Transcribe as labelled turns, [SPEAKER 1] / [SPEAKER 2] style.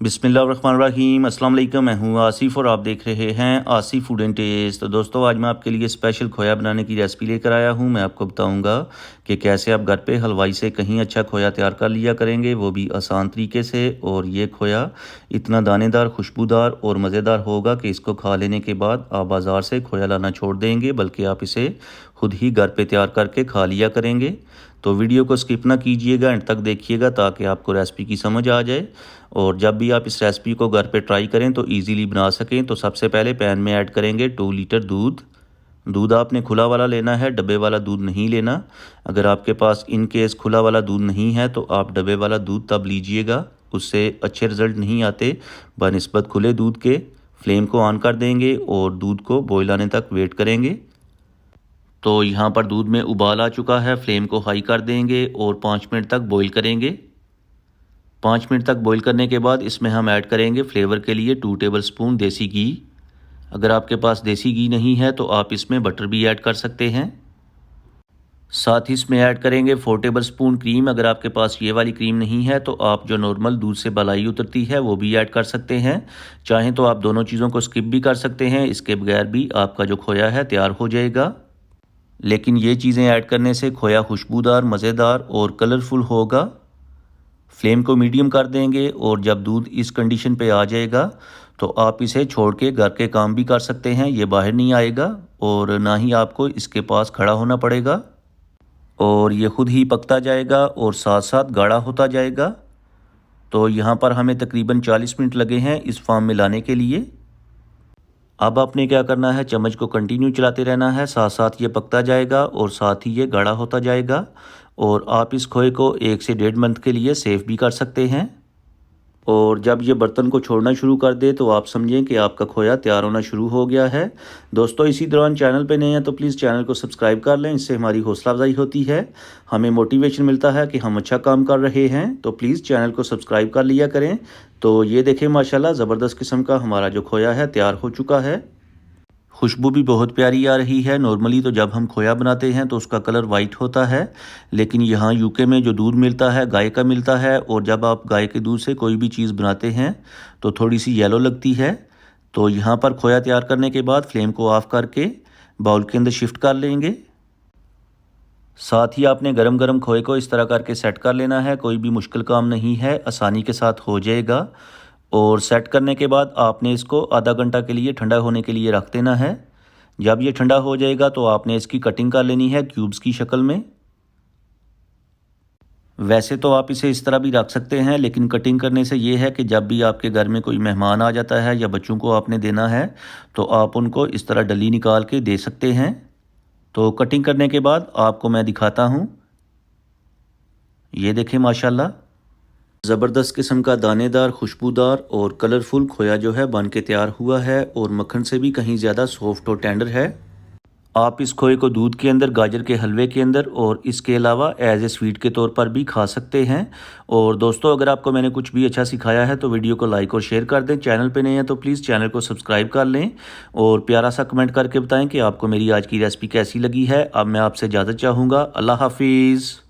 [SPEAKER 1] बिस्मिल्लाहिर्रहमानिर्रहीम, अस्सलाम वालेकुम। मैं हूँ आसिफ़ और आप देख रहे हैं आसिफ़ फूड एंड टेस्ट। तो दोस्तों, आज मैं आपके लिए स्पेशल खोया बनाने की रेसिपी लेकर आया हूँ। मैं आपको बताऊँगा कि कैसे आप घर पे हलवाई से कहीं अच्छा खोया तैयार कर लिया करेंगे, वो भी आसान तरीके से। और ये खोया इतना दानेदार, खुशबूदार और मज़ेदार होगा कि इसको खा लेने के बाद आप बाज़ार से खोया लाना छोड़ देंगे, बल्कि आप इसे खुद ही घर पे तैयार करके खा लिया करेंगे। तो वीडियो को स्किप ना कीजिएगा, एंड तक देखिएगा ताकि आपको रेसिपी की समझ आ जाए। और जब भी आप इस रेसिपी को घर पे ट्राई करें तो इजीली बना सकें। तो सबसे पहले पैन में ऐड करेंगे 2 लीटर दूध। दूध आपने खुला वाला लेना है, डब्बे वाला दूध नहीं लेना। अगर आपके पास इन केस खुला वाला दूध नहीं है तो आप डब्बे वाला दूध तब लीजिएगा, उससे अच्छे रिज़ल्ट नहीं आते बनिस्बत खुले दूध के। फ्लेम को ऑन कर देंगे और दूध को बॉयल आने तक वेट करेंगे। तो यहाँ पर दूध में उबाल आ चुका है, फ्लेम को हाई कर देंगे और 5 मिनट तक बॉईल करेंगे। 5 मिनट तक बॉईल करने के बाद इसमें हम ऐड करेंगे फ्लेवर के लिए 2 टेबलस्पून देसी घी। अगर आपके पास देसी घी नहीं है तो आप इसमें बटर भी ऐड कर सकते हैं। साथ ही इसमें ऐड करेंगे 4 टेबलस्पून क्रीम। अगर आपके पास ये वाली क्रीम नहीं है तो आप जो नॉर्मल दूध से मलाई उतरती है वो भी ऐड कर सकते हैं। चाहें तो आप दोनों चीज़ों को स्किप भी कर सकते हैं, इसके बगैर भी आपका जो खोया है तैयार हो जाएगा। लेकिन ये चीज़ें ऐड करने से खोया खुशबूदार, मज़ेदार और कलरफुल होगा। फ्लेम को मीडियम कर देंगे और जब दूध इस कंडीशन पे आ जाएगा तो आप इसे छोड़ के घर के काम भी कर सकते हैं। ये बाहर नहीं आएगा और ना ही आपको इसके पास खड़ा होना पड़ेगा, और ये खुद ही पकता जाएगा और साथ साथ गाढ़ा होता जाएगा। तो यहाँ पर हमें तकरीबन 40 मिनट लगे हैं इस फॉर्म में लाने के लिए। अब आपने क्या करना है, चम्मच को कंटिन्यू चलाते रहना है, साथ साथ ये पकता जाएगा और साथ ही ये गाढ़ा होता जाएगा। और आप इस खोए को 1 से 1.5 मंथ के लिए सेव भी कर सकते हैं। और जब ये बर्तन को छोड़ना शुरू कर दे तो आप समझें कि आपका खोया तैयार होना शुरू हो गया है। दोस्तों, इसी दौरान चैनल पे नए हैं तो प्लीज़ चैनल को सब्सक्राइब कर लें, इससे हमारी हौसला अफजाई होती है, हमें मोटिवेशन मिलता है कि हम अच्छा काम कर रहे हैं। तो प्लीज़ चैनल को सब्सक्राइब कर लिया करें। तो ये देखें, माशाल्लाह ज़बरदस्त किस्म का हमारा जो खोया है तैयार हो चुका है। खुशबू भी बहुत प्यारी आ रही है। नॉर्मली तो जब हम खोया बनाते हैं तो उसका कलर वाइट होता है, लेकिन यहाँ यूके में जो दूध मिलता है गाय का मिलता है, और जब आप गाय के दूध से कोई भी चीज़ बनाते हैं तो थोड़ी सी येलो लगती है। तो यहाँ पर खोया तैयार करने के बाद फ्लेम को ऑफ करके बाउल के अंदर शिफ्ट कर लेंगे। साथ ही आपने गरम गरम खोए को इस तरह करके सेट कर लेना है, कोई भी मुश्किल काम नहीं है, आसानी के साथ हो जाएगा। और सेट करने के बाद आपने इसको आधा घंटा के लिए ठंडा होने के लिए रख देना है। जब ये ठंडा हो जाएगा तो आपने इसकी कटिंग कर लेनी है क्यूब्स की शक्ल में। वैसे तो आप इसे इस तरह भी रख सकते हैं, लेकिन कटिंग करने से ये है कि जब भी आपके घर में कोई मेहमान आ जाता है या बच्चों को आपने देना है तो आप उनको इस तरह डली निकाल के दे सकते हैं। तो कटिंग करने के बाद आपको मैं दिखाता हूँ। ये देखें, माशाल्लाह ज़बरदस्त किस्म का दानेदार, खुशबूदार और कलरफुल खोया जो है बन के तैयार हुआ है, और मक्खन से भी कहीं ज़्यादा सॉफ्ट और टेंडर है। आप इस खोए को दूध के अंदर, गाजर के हलवे के अंदर और इसके अलावा एज ए स्वीट के तौर पर भी खा सकते हैं। और दोस्तों, अगर आपको मैंने कुछ भी अच्छा सिखाया है तो वीडियो को लाइक और शेयर कर दें। चैनल पे नए हैं तो प्लीज़ चैनल को सब्सक्राइब कर लें और प्यारा सा कमेंट करके बताएं कि आपको मेरी आज की रेसिपी कैसी लगी है। अब मैं आपसे इजाज़त चाहूँगा। अल्लाह हाफिज़।